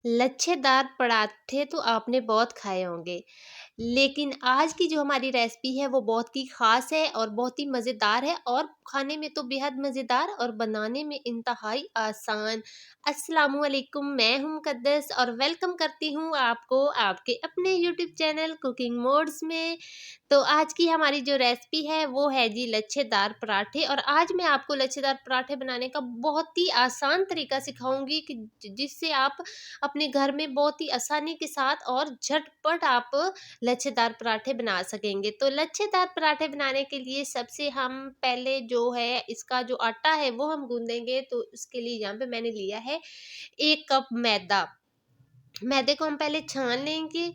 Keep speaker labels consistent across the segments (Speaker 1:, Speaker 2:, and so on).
Speaker 1: लच्छेदार पराठे तो आपने बहुत खाए होंगे, लेकिन आज की जो हमारी रेसिपी है वो बहुत ही ख़ास है और बहुत ही मज़ेदार है और खाने में तो बेहद मज़ेदार और बनाने में इंतहाई आसान। अस्सलामुअलैकुम, मैं हूँ मुक़द्दस और वेलकम करती हूँ आपको आपके अपने यूट्यूब चैनल कुकिंग मोड्स में। तो आज की हमारी जो रेसिपी है वो है जी लच्छेदार पराठे, और आज मैं आपको लच्छेदार पराठे बनाने का बहुत ही आसान तरीका सिखाऊंगी कि जिससे आप अपने घर में बहुत ही आसानी के साथ और झटपट आप लच्छेदार पराठे बना सकेंगे। तो लच्छेदार पराठे बनाने के लिए सबसे हम पहले जो है इसका जो आटा है वो हम गूंदेंगे। तो इसके लिए यहाँ पे मैंने लिया है 1 कप मैदा। मैदे को हम पहले छान लेंगे।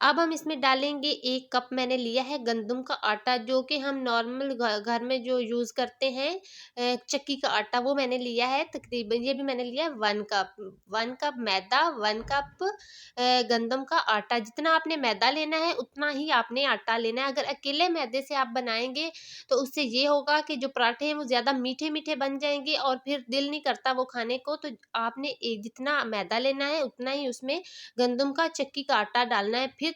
Speaker 1: अब हम इसमें डालेंगे 1 कप मैंने लिया है गंदम का आटा, जो कि हम नॉर्मल घर में जो यूज़ करते हैं, चक्की का आटा वो मैंने लिया है। तकरीबन ये भी मैंने लिया है 1 कप। 1 कप मैदा, 1 कप गंदम का आटा। जितना आपने मैदा लेना है उतना ही आपने आटा लेना है। अगर अकेले मैदे से आप बनाएंगे तो उससे ये होगा कि जो पराठे हैं वो ज़्यादा मीठे मीठे बन जाएंगे और फिर दिल नहीं करता वो खाने को। तो आपने एक जितना मैदा लेना है उतना ही उसमें गंदम का चक्की का आटा डालना है, फिर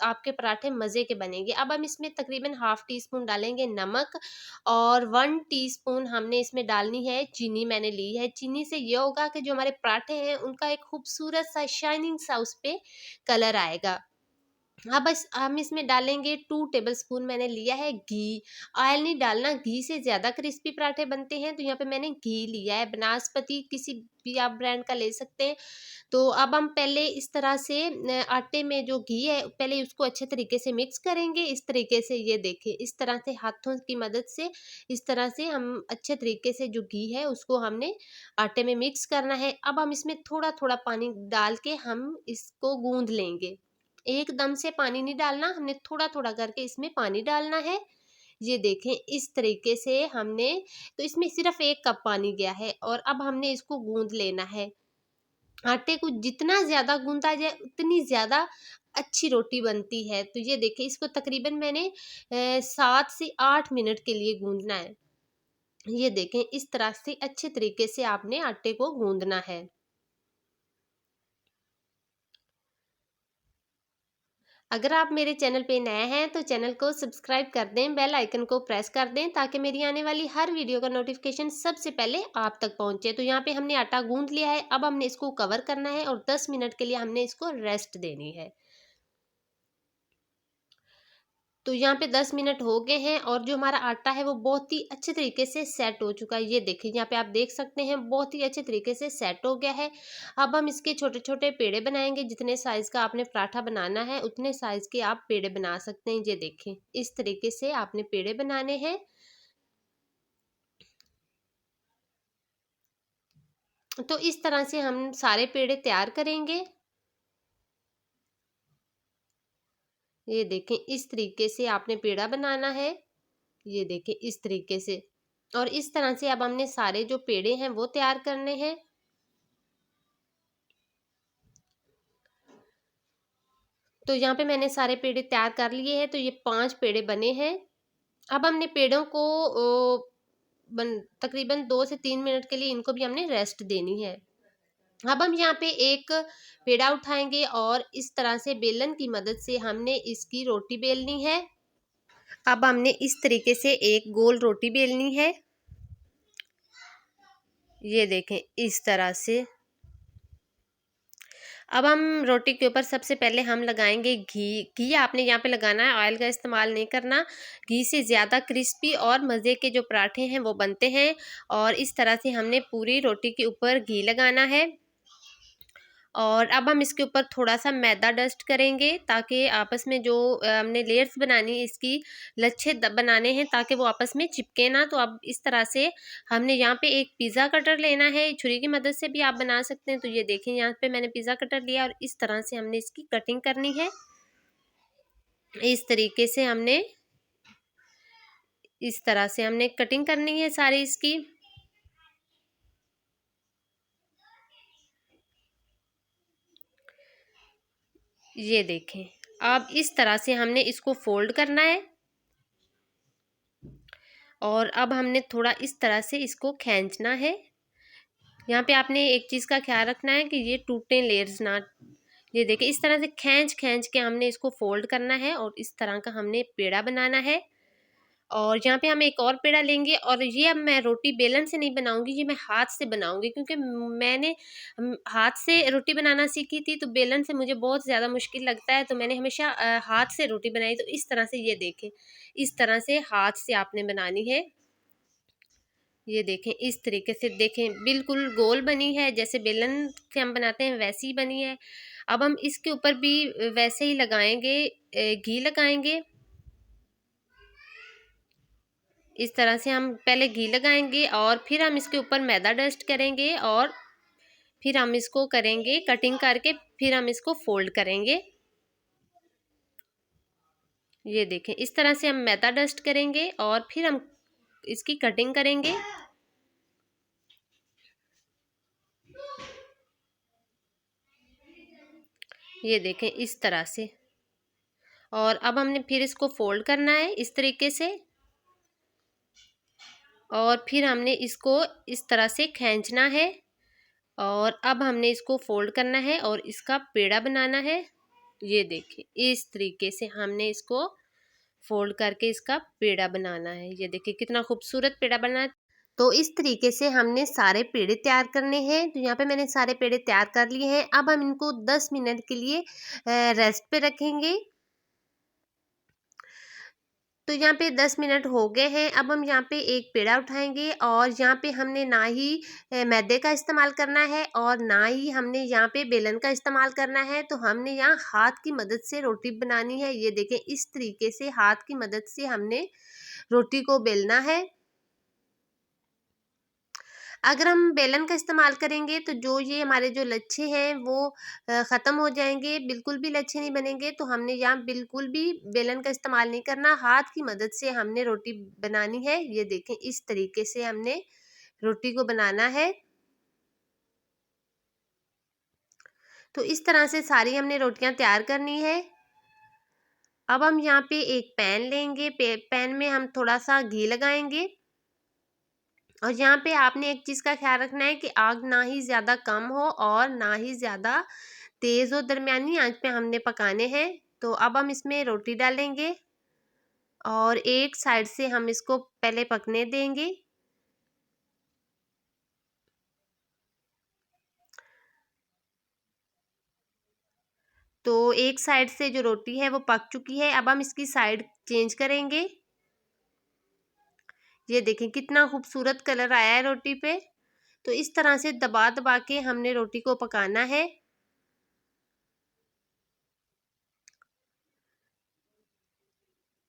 Speaker 1: आपके पराठे मज़े के बनेंगे। अब हम इसमें तकरीबन हाफ़ टी स्पून डालेंगे नमक और 1 टीस्पून हमने इसमें डालनी है चीनी, मैंने ली है। चीनी से ये होगा कि जो हमारे पराठे हैं उनका एक खूबसूरत सा शाइनिंग सा उस पे कलर आएगा। हाँ, बस हम इसमें डालेंगे 2 टेबलस्पून मैंने लिया है घी। ऑयल नहीं डालना, घी से ज़्यादा क्रिस्पी पराठे बनते हैं। तो यहाँ पे मैंने घी लिया है, बनास्पति किसी भी आप ब्रांड का ले सकते हैं। तो अब हम पहले इस तरह से आटे में जो घी है पहले उसको अच्छे तरीके से मिक्स करेंगे। इस तरीके से ये देखिए, इस तरह से हाथों की मदद से इस तरह से हम अच्छे तरीके से जो घी है उसको हमने आटे में मिक्स करना है। अब हम इसमें थोड़ा-थोड़ा पानी डाल के हम इसको गूँध लेंगे। एकदम से पानी नहीं डालना, हमने थोड़ा-थोड़ा करके इसमें पानी डालना है। ये देखें इस तरीके से हमने, तो इसमें सिर्फ़ 1 कप पानी गया है और अब हमने इसको गूँध लेना है। आटे को जितना ज़्यादा गूँथा जाए उतनी ज़्यादा अच्छी रोटी बनती है। तो ये देखिए इसको तकरीबन मैंने 7 से 8 मिनट के लिए गूँधना है। ये देखें इस तरह से अच्छे तरीके से आपने आटे को गूँधना है। अगर आप मेरे चैनल पे नए हैं तो चैनल को सब्सक्राइब कर दें, बेल आइकन को प्रेस कर दें ताकि मेरी आने वाली हर वीडियो का नोटिफिकेशन सबसे पहले आप तक पहुंचे। तो यहाँ पे हमने आटा गूंथ लिया है। अब हमने इसको कवर करना है और 10 मिनट के लिए हमने इसको रेस्ट देनी है। तो यहाँ पे 10 मिनट हो गए हैं और जो हमारा आटा है वो बहुत ही अच्छे तरीके से सेट हो चुका है। ये देखिए यहाँ पे आप देख सकते हैं बहुत ही अच्छे तरीके से सेट हो गया है। अब हम इसके छोटे छोटे पेड़े बनाएंगे। जितने साइज़ का आपने पराठा बनाना है उतने साइज़ के आप पेड़े बना सकते हैं। ये देखें इस तरीके से आपने पेड़े बनाने हैं। तो इस तरह से हम सारे पेड़े तैयार करेंगे। ये देखें इस तरीके से आपने पेड़ा बनाना है। ये देखें इस तरीके से, और इस तरह से अब हमने सारे जो पेड़े हैं वो तैयार करने हैं। तो यहाँ पे मैंने सारे पेड़े तैयार कर लिए हैं। तो ये 5 पेड़े बने हैं। अब हमने पेड़ों को तकरीबन 2 से 3 मिनट के लिए इनको भी हमने रेस्ट देनी है। अब हम यहाँ पे एक पेड़ा उठाएंगे और इस तरह से बेलन की मदद से हमने इसकी रोटी बेलनी है। अब हमने इस तरीके से एक गोल रोटी बेलनी है। ये देखें इस तरह से। अब हम रोटी के ऊपर सबसे पहले हम लगाएंगे घी। घी आपने यहाँ पे लगाना है, ऑयल का इस्तेमाल नहीं करना। घी से ज़्यादा क्रिस्पी और मज़े के जो पराठे हैं वो बनते हैं। और इस तरह से हमने पूरी रोटी के ऊपर घी लगाना है। और अब हम इसके ऊपर थोड़ा सा मैदा डस्ट करेंगे ताकि आपस में जो हमने लेयर्स बनानी है इसकी, लच्छे बनाने हैं ताकि वो आपस में चिपके ना। तो अब इस तरह से हमने यहाँ पे एक पिज़्ज़ा कटर लेना है। छुरी की मदद से भी आप बना सकते हैं। तो ये देखें यहाँ पे मैंने पिज़्ज़ा कटर लिया और इस तरह से हमने इसकी कटिंग करनी है। इस तरीके से हमने कटिंग करनी है सारी इसकी। ये देखें अब इस तरह से हमने इसको फोल्ड करना है और अब हमने थोड़ा इस तरह से इसको खींचना है। यहाँ पे आपने एक चीज़ का ख्याल रखना है कि ये टूटे लेयर्स ना। ये देखिए इस तरह से खींच खींच के हमने इसको फोल्ड करना है और इस तरह का हमने पेड़ा बनाना है। और यहाँ पे हम एक और पेड़ा लेंगे और ये अब मैं रोटी बेलन से नहीं बनाऊंगी, ये मैं हाथ से बनाऊंगी, क्योंकि मैंने हाथ से रोटी बनाना सीखी थी, तो बेलन से मुझे बहुत ज़्यादा मुश्किल लगता है, तो मैंने हमेशा हाथ से रोटी बनाई। तो इस तरह से ये देखें, इस तरह से हाथ से आपने बनानी है। ये देखें इस तरीके से, देखें बिल्कुल गोल बनी है, जैसे बेलन से हम बनाते हैं वैसी ही बनी है। अब हम इसके ऊपर भी वैसे ही लगाएंगे, घी लगाएंगे। इस तरह से हम पहले घी लगाएंगे और फिर हम इसके ऊपर मैदा डस्ट करेंगे और फिर हम इसको करेंगे कटिंग करके, फिर हम इसको फोल्ड करेंगे। ये देखें इस तरह से हम मैदा डस्ट करेंगे और फिर हम इसकी कटिंग करेंगे। ये देखें इस तरह से। और अब हमने फिर इसको फोल्ड करना है इस तरीके से, और फिर हमने इसको इस तरह से खींचना है और अब हमने इसको फोल्ड करना है और इसका पेड़ा बनाना है। ये देखिए इस तरीके से हमने इसको फोल्ड करके इसका पेड़ा बनाना है। ये देखिए कितना खूबसूरत पेड़ा बना है। तो इस तरीके से हमने सारे पेड़े तैयार करने हैं। तो यहाँ पे मैंने सारे पेड़े तैयार कर लिए हैं। अब हम इनको 10 मिनट के लिए रेस्ट पे रखेंगे। तो यहाँ पे 10 मिनट हो गए हैं। अब हम यहाँ पे एक पेड़ा उठाएंगे और यहाँ पे हमने ना ही मैदे का इस्तेमाल करना है और ना ही हमने यहाँ पे बेलन का इस्तेमाल करना है। तो हमने यहाँ हाथ की मदद से रोटी बनानी है। ये देखें इस तरीके से हाथ की मदद से हमने रोटी को बेलना है। अगर हम बेलन का इस्तेमाल करेंगे तो जो ये हमारे जो लच्छे हैं वो ख़त्म हो जाएंगे, बिल्कुल भी लच्छे नहीं बनेंगे। तो हमने यहाँ बिल्कुल भी बेलन का इस्तेमाल नहीं करना, हाथ की मदद से हमने रोटी बनानी है। ये देखें इस तरीके से हमने रोटी को बनाना है। तो इस तरह से सारी हमने रोटियां तैयार करनी है। अब हम यहाँ पे एक पैन लेंगे, पैन में हम थोड़ा सा घी लगाएंगे और यहाँ पे आपने एक चीज़ का ख्याल रखना है कि आग ना ही ज़्यादा कम हो और ना ही ज़्यादा तेज़ हो, दरमियानी आंच पे हमने पकाने हैं। तो अब हम इसमें रोटी डालेंगे और एक साइड से हम इसको पहले पकने देंगे। तो एक साइड से जो रोटी है वो पक चुकी है। अब हम इसकी साइड चेंज करेंगे। ये देखें कितना खूबसूरत कलर आया है रोटी पे। तो इस तरह से दबा दबा के हमने रोटी को पकाना है।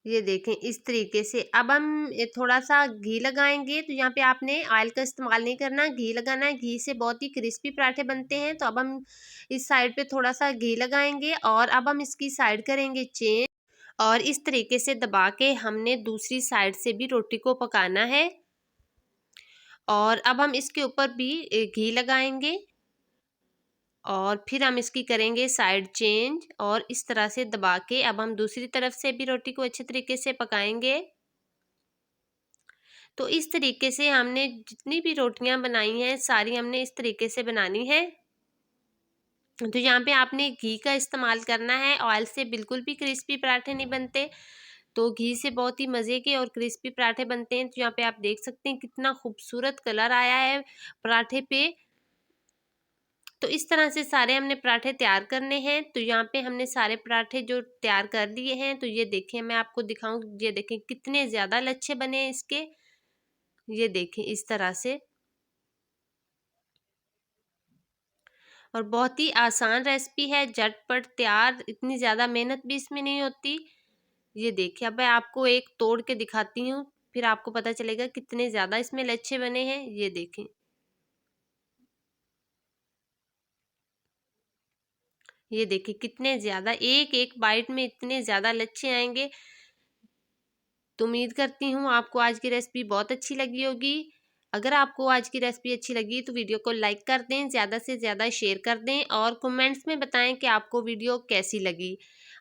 Speaker 1: ये देखें इस तरीके से। अब हम थोड़ा सा घी लगाएंगे। तो यहाँ पे आपने ऑयल का इस्तेमाल नहीं करना, घी लगाना है। घी से बहुत ही क्रिस्पी पराठे बनते हैं। तो अब हम इस साइड पे थोड़ा सा घी लगाएंगे और अब हम इसकी साइड करेंगे चेंज और इस तरीके से दबा के हमने दूसरी साइड से भी रोटी को पकाना है। और अब हम इसके ऊपर भी घी लगाएंगे और फिर हम इसकी करेंगे साइड चेंज और इस तरह से दबा के अब हम दूसरी तरफ से भी रोटी को अच्छे तरीके से पकाएंगे। तो इस तरीके से हमने जितनी भी रोटियां बनाई हैं सारी हमने इस तरीके से बनानी है। तो यहाँ पे आपने घी का इस्तेमाल करना है, ऑयल से बिल्कुल भी क्रिस्पी पराठे नहीं बनते। तो घी से बहुत ही मज़े के और क्रिस्पी पराठे बनते हैं। तो यहाँ पे आप देख सकते हैं कितना खूबसूरत कलर आया है पराठे पे। तो इस तरह से सारे हमने पराठे तैयार करने हैं। तो यहाँ पे हमने सारे पराठे जो तैयार कर दिए हैं। तो ये देखें मैं आपको दिखाऊं, ये देखें कितने ज़्यादा लच्छे बने हैं इसके। ये देखें इस तरह से। और बहुत ही आसान रेसिपी है, झटपट तैयार, इतनी ज़्यादा मेहनत भी इसमें नहीं होती। ये देखिए अब मैं आपको एक तोड़ के दिखाती हूँ, फिर आपको पता चलेगा कितने ज़्यादा इसमें लच्छे बने हैं। ये देखें, ये देखिए कितने ज़्यादा, एक एक बाइट में इतने ज़्यादा लच्छे आएंगे। तो उम्मीद करती हूँ आपको आज की रेसिपी बहुत अच्छी लगी होगी। अगर आपको आज की रेसिपी अच्छी लगी तो वीडियो को लाइक कर दें, ज़्यादा से ज़्यादा शेयर कर दें और कमेंट्स में बताएं कि आपको वीडियो कैसी लगी।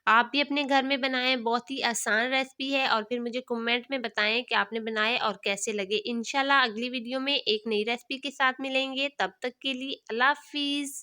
Speaker 1: आप भी अपने घर में बनाएँ, बहुत ही आसान रेसिपी है और फिर मुझे कमेंट में बताएँ कि आपने बनाए और कैसे लगे। इंशाल्लाह अगली वीडियो में एक नई रेसिपी के साथ मिलेंगे, तब तक के लिए अल्लाह हाफ़िज़।